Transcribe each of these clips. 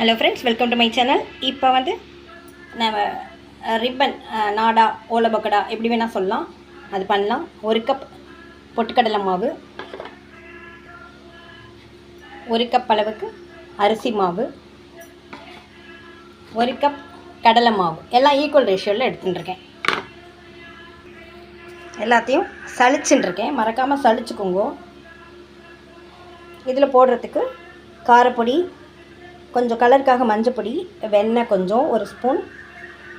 Hello friends, welcome to my channel. இப்போ வந்து நம்ம ரிப்பன் நாடா ஓலை பக்கோடா எப்படி வேணால் சொல்லலாம், அது பண்ணலாம். 1 கப் பொட்டுக்கடலை மாவு, 1 கப் அளவுக்கு அரிசி மாவு, 1 கப் கடலை மாவு, எல்லாம் ஈக்குவல் ரேஷியோவில் எடுத்துட்டுருக்கேன். எல்லாத்தையும் சளிச்சுட்டுருக்கேன், மறக்காமல் சளிச்சுக்கோங்க. இதில் போடுறதுக்கு காரப்பொடி, கொஞ்சம் கலருக்காக மஞ்சப்பொடி, வெண்ணெய் கொஞ்சம் 1 ஸ்பூன்.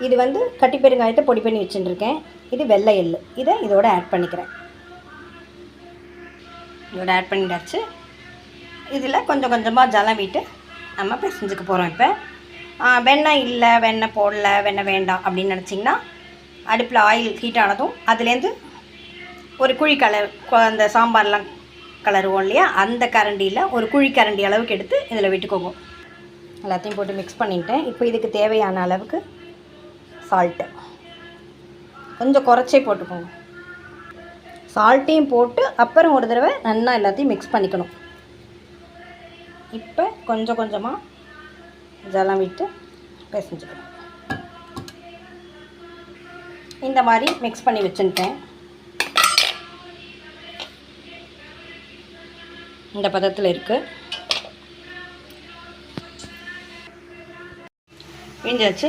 இது வந்து கட்டி பெருங்காயத்தை பொடி பண்ணி வச்சுட்டுருக்கேன். இது வெள்ளை எள்ளு, இதை இதோட ஆட் பண்ணிக்கிறேன். இதோட ஆட் பண்ணிட்டாச்சு. இதில் கொஞ்சம் கொஞ்சமாக ஜலம் விட்டு நம்ம பிசைஞ்சுக்க போகிறோம். இப்போ வெண்ணெய் இல்லை, வெண்ணெய் போடல, வெண்ணெய் வேண்டாம் அப்படின்னு நினச்சிங்கன்னா அடுப்பில் ஆயில் ஹீட் ஆனதும் அதுலேருந்து ஒரு குழி அந்த சாம்பார்லாம் கலருவோம் இல்லையா, அந்த கரண்டியில் ஒரு குழி கரண்டி அளவுக்கு எடுத்து இதில் விட்டுக்கோங்க. எல்லாத்தையும் போட்டு மிக்ஸ் பண்ணிட்டேன். இப்போ இதுக்கு தேவையான அளவுக்கு சால்ட்டு கொஞ்சம் குறைச்சே போட்டுக்கோங்க. சால்ட்டையும் போட்டு அப்புறம் ஒரு தடவை நல்லா எல்லாத்தையும் மிக்ஸ் பண்ணிக்கணும். இப்போ கொஞ்சம் கொஞ்சமாக ஜலம் விட்டு பிசைஞ்சுக்கணும். இந்த மாதிரி மிக்ஸ் பண்ணி வச்சுட்டேன். இந்த பதத்தில் இருக்குது. பிழிஞ்சாச்சு.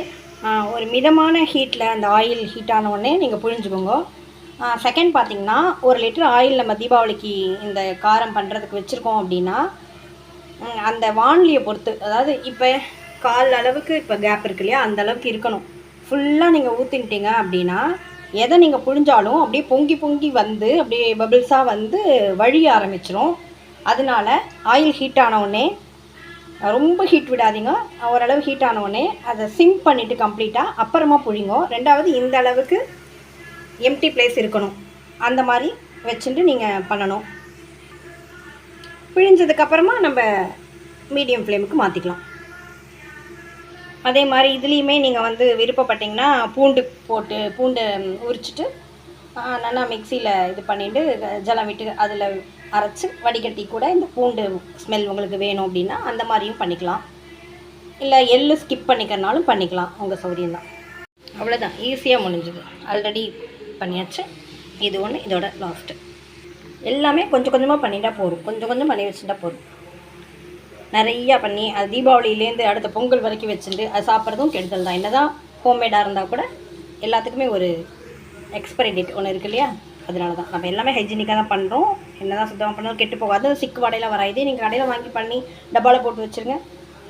ஒரு மிதமான ஹீட்டில் அந்த ஆயில் ஹீட் ஆனவுடனே நீங்கள் புழிஞ்சுக்கோங்க. செகண்ட் பார்த்திங்கன்னா, 1 லிட்டர் ஆயில் நம்ம தீபாவளிக்கு இந்த காரம் பண்ணுறதுக்கு வச்சுருக்கோம் அப்படின்னா, அந்த வாணலியை பொறுத்து, அதாவது இப்போ கால் அளவுக்கு இப்போ கேப் இருக்கு இல்லையா, அந்த அளவுக்கு இருக்கணும். ஃபுல்லாக நீங்கள் ஊற்றிட்டீங்க அப்படின்னா எதை நீங்கள் புழிஞ்சாலும் அப்படியே பொங்கி பொங்கி வந்து அப்படியே பபிள்ஸாக வந்து வழிய ஆரம்பிச்சிடும். அதனால் ஆயில் ஹீட் ஆனவுடனே ரொம்ப ஹீட் விடாதீங்க. ஓரளவு ஹீட் ஆனவுடனே அதை சிம் பண்ணிவிட்டு கம்ப்ளீட்டாக அப்புறமா புழிங்க. ரெண்டாவது இந்த அளவுக்கு எம்டி பிளேஸ் இருக்கணும், அந்த மாதிரி வச்சுட்டு நீங்கள் பண்ணணும். பிழிஞ்சதுக்கப்புறமா நம்ம மீடியம் ஃப்ளேமுக்கு மாற்றிக்கலாம். அதே மாதிரி இதுலேயுமே நீங்கள் வந்து விருப்பப்பட்டிங்கன்னா பூண்டு உரிச்சிட்டு நல்லா மிக்சியில் இது பண்ணிவிட்டு ஜலம் விட்டு அதில் அரைச்சி வடிகட்டி கூட இந்த பூண்டு ஸ்மெல் உங்களுக்கு வேணும் அப்படின்னா அந்த மாதிரியும் பண்ணிக்கலாம். இல்லை எள்ளு ஸ்கிப் பண்ணிக்கிறனாலும் பண்ணிக்கலாம், உங்கள் சௌரியம் தான். அவ்வளோதான், ஈஸியாக முடிஞ்சுது. ஆல்ரெடி பண்ணியாச்சு. இது ஒன்று, இதோட லாஸ்ட்டு. எல்லாமே கொஞ்சம் கொஞ்சமாக பண்ணிட்டா போதும், கொஞ்சம் கொஞ்சம் பண்ணி வச்சுட்டா போதும். நிறையா பண்ணி அது தீபாவளியிலேருந்து அடுத்த பொங்கல் வரைக்கும் வச்சுட்டு அது சாப்பிட்றதும் கெடுதல் தான். என்ன தான் ஹோம்மேடாக இருந்தால் கூட எல்லாத்துக்குமே ஒரு எக்ஸ்பைரி டேட் ஒன்று இருக்குது இல்லையா, அதனால தான் நம்ம எல்லாமே ஹைஜீனிக்காக தான் பண்ணுறோம். என்ன தான் சுத்தமாக பண்ணாலும் கெட்டு போகாது, சிக்கு வடையில் வராது. நீங்கள் கடையில் வாங்கி பண்ணி டப்பாவில் போட்டு வச்சுருங்க,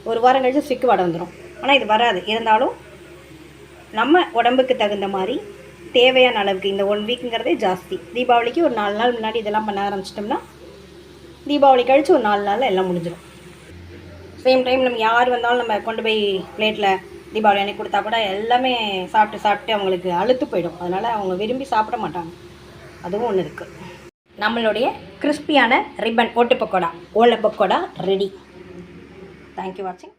1 வாரம் கழிச்சு சிக்கு வடை வந்துடும். ஆனால் இது வராது. இருந்தாலும் நம்ம உடம்புக்கு தகுந்த மாதிரி தேவையான அளவுக்கு, இந்த 1 வீக்குங்கிறதே ஜாஸ்தி. தீபாவளிக்கு ஒரு 4 நாள் முன்னாடி இதெல்லாம் பண்ண ஆரம்பிச்சிட்டோம்னா தீபாவளி கழித்து ஒரு 4 நாளில் எல்லாம் முடிஞ்சிடும். சேம் டைம் நம்ம யார் வந்தாலும் நம்ம கொண்டு போய் பிளேட்டில் தீபாவளி அன்னைக்கு கொடுத்தா கூட எல்லாமே சாப்பிட்டு அவங்களுக்கு அழுத்து போயிடும். அதனால் அவங்க விரும்பி சாப்பிட மாட்டாங்க. அதுவும் ஒன்று இருக்குது. நம்மளுடைய கிறிஸ்பியான ரிப்பன் ஓட்டு பக்கோடா ஓலை பக்கோடா ரெடி. தேங்க்யூ வாட்சிங்.